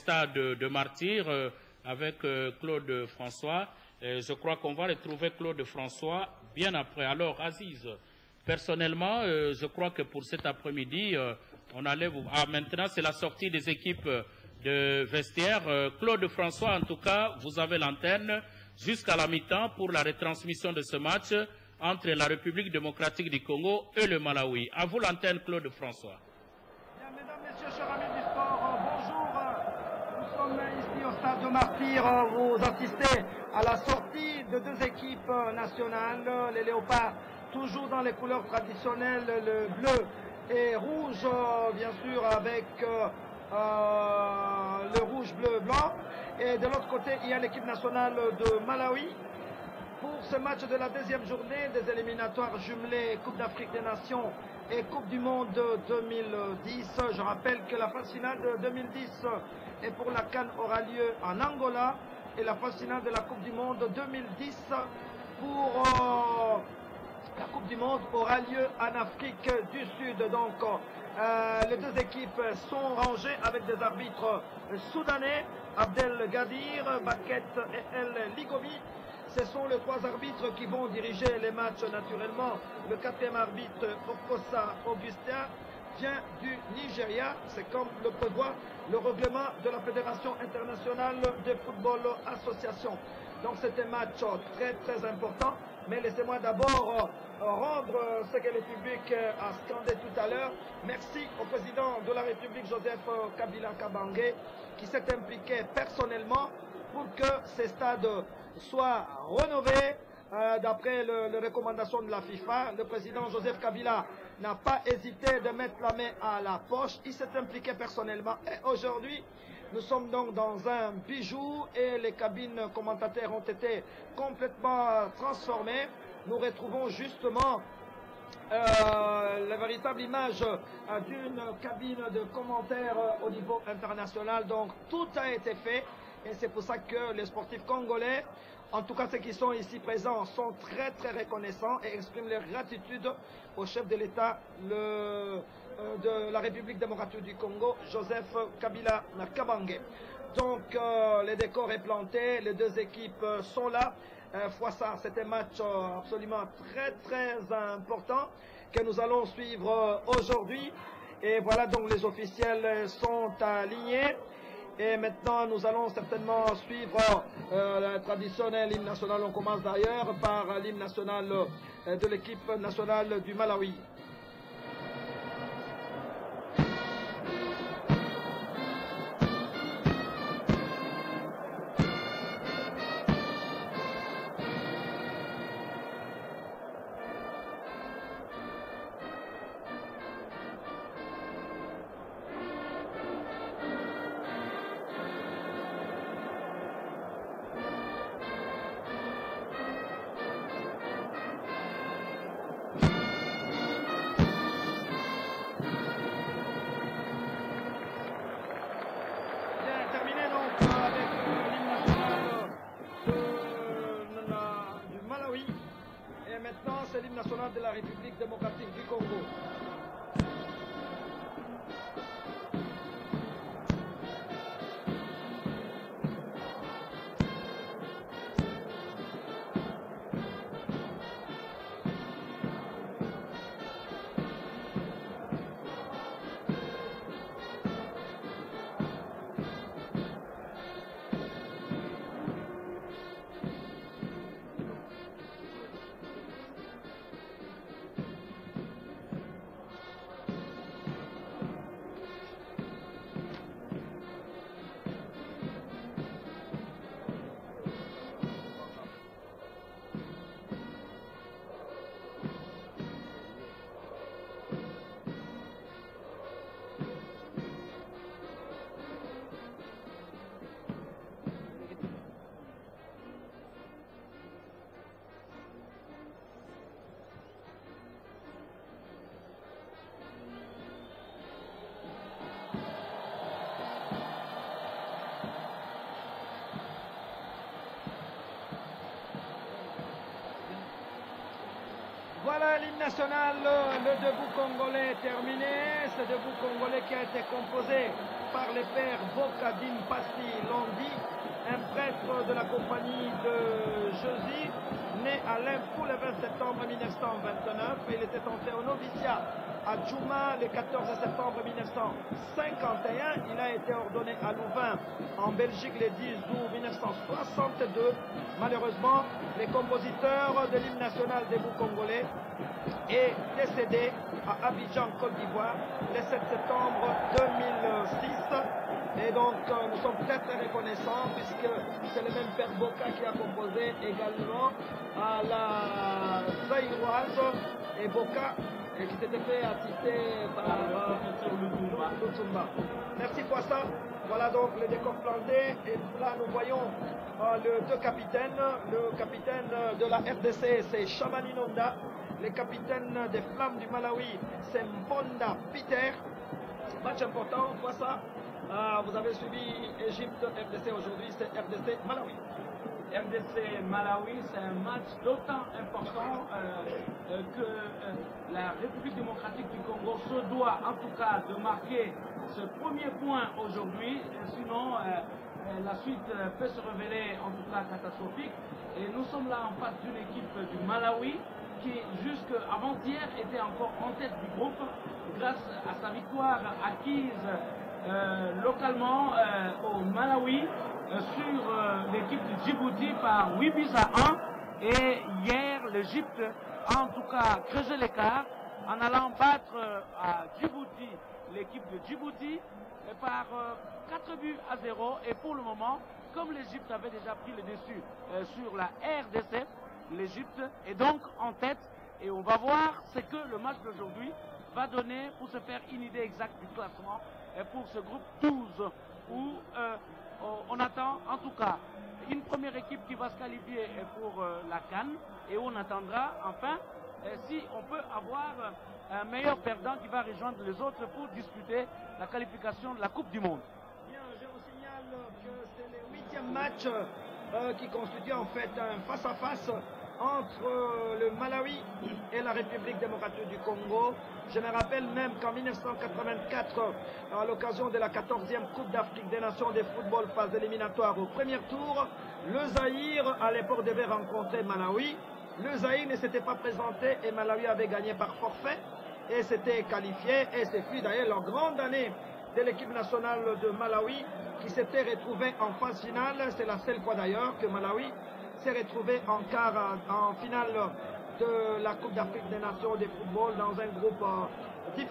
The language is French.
stade de Martyrs avec Claude François. Je crois qu'on va retrouver Claude François bien après. Alors, Aziz, personnellement, je crois que pour cet après-midi, on allait vous... Ah, maintenant, c'est la sortie des équipes de vestiaire. Claude François, en tout cas, vous avez l'antenne jusqu'à la mi-temps pour la retransmission de ce match entre la République démocratique du Congo et le Malawi. À vous l'antenne, Claude François. Bien, mesdames, messieurs, chers amis du sport, bonjour. Nous sommes ici au stade de Martyrs. Vous assistez à la sortie de deux équipes nationales. Les Léopards, toujours dans les couleurs traditionnelles, le bleu et rouge, bien sûr, avec le rouge, bleu, blanc. Et de l'autre côté, il y a l'équipe nationale de Malawi. Pour ce match de la deuxième journée des éliminatoires jumelés Coupe d'Afrique des Nations et Coupe du Monde 2010. Je rappelle que la phase finale de 2010 et pour la CAN aura lieu en Angola et la phase finale de la Coupe du Monde 2010 pour la Coupe du Monde aura lieu en Afrique du Sud. Donc les deux équipes sont rangées avec des arbitres soudanais, Abdel Gadir, Baket et El Ligovi. Ce sont les trois arbitres qui vont diriger les matchs naturellement. Le quatrième arbitre, Okosa Augustin, vient du Nigeria. C'est comme le prévoit le règlement de la Fédération internationale de football association. Donc c'est un match très très important. Mais laissez-moi d'abord rendre ce que le public a scandé tout à l'heure. Merci au président de la République, Joseph Kabila Kabange, qui s'est impliqué personnellement pour que ces stades soient rénovés d'après les recommandations de la FIFA. Le président Joseph Kabila n'a pas hésité de mettre la main à la poche. Il s'est impliqué personnellement. Et aujourd'hui, nous sommes donc dans un bijou et les cabines commentateurs ont été complètement transformées. Nous retrouvons justement la véritable image d'une cabine de commentaires au niveau international. Donc tout a été fait et c'est pour ça que les sportifs congolais, en tout cas ceux qui sont ici présents, sont très très reconnaissants et expriment leur gratitude au chef de l'État de la République démocratique du Congo, Joseph Kabila Kabange. Donc le décor est planté, les deux équipes sont là. Fois ça, c'est un match absolument très très important que nous allons suivre aujourd'hui. Et voilà, donc les officiels sont alignés. Et maintenant, nous allons certainement suivre le traditionnel hymne national. On commence d'ailleurs par l'hymne national de l'équipe nationale du Malawi. C'est l'hymne national de la République démocratique du Congo. l'hymne national, le debout congolais est terminé. Ce debout congolais qui a été composé par les pères Bokadim Pasti Londi, un prêtre de la compagnie de Jésus, né à Limpopo le 20 septembre 1929. Il était entré au noviciat à Djouma le 14 septembre 1951. Il a été ordonné à Louvain en Belgique le 10 août 1962. Malheureusement, les compositeurs de l'hymne national debout congolais est décédé à Abidjan, Côte d'Ivoire, le 7 septembre 2006. Et donc, nous sommes très reconnaissants puisque c'est le même père Boka qui a composé également à la Zaïroise et Boka, et qui s'était fait assister par Lutumba. Merci Kwassa. Voilà donc le décor planté. Et là, nous voyons les deux capitaines. Le capitaine de la RDC, c'est Shabani Nonda. Le capitaine des Flammes du Malawi, c'est Mbonda Peter. Match important, Kwassa. Vous avez suivi Égypte, RDC aujourd'hui, c'est RDC Malawi. RDC Malawi, c'est un match d'autant important que la République démocratique du Congo se doit en tout cas de marquer ce premier point aujourd'hui, sinon la suite peut se révéler en tout cas catastrophique. Et nous sommes là en face d'une équipe du Malawi qui jusqu'avant-hier était encore en tête du groupe grâce à sa victoire acquise localement au Malawi sur l'équipe de Djibouti par 8 buts à 1. Et hier, l'Égypte a en tout cas creusé l'écart en allant battre à Djibouti l'équipe de Djibouti par 4 buts à 0. Et pour le moment, comme l'Égypte avait déjà pris le dessus sur la RDC, l'Égypte est donc en tête. Et on va voir ce que le match d'aujourd'hui va donner pour se faire une idée exacte du classement pour ce groupe 12 où on attend en tout cas une première équipe qui va se qualifier pour la CAN et où on attendra enfin si on peut avoir un meilleur perdant qui va rejoindre les autres pour disputer la qualification de la Coupe du Monde. Bien, je vous signale que c'est le 8e match qui constitue en fait un face-à-face entre le Malawi et la République démocratique du Congo. Je me rappelle même qu'en 1984, à l'occasion de la 14e Coupe d'Afrique des Nations de football phase éliminatoire au premier tour, le Zaïre à l'époque devait rencontrer Malawi. Le Zaïre ne s'était pas présenté et Malawi avait gagné par forfait et s'était qualifié. Et ce fut d'ailleurs la grande année de l'équipe nationale de Malawi qui s'était retrouvée en phase finale. C'est la seule fois d'ailleurs que Malawi s'est retrouvé en finale de la Coupe d'Afrique des Nations de football dans un groupe difficile.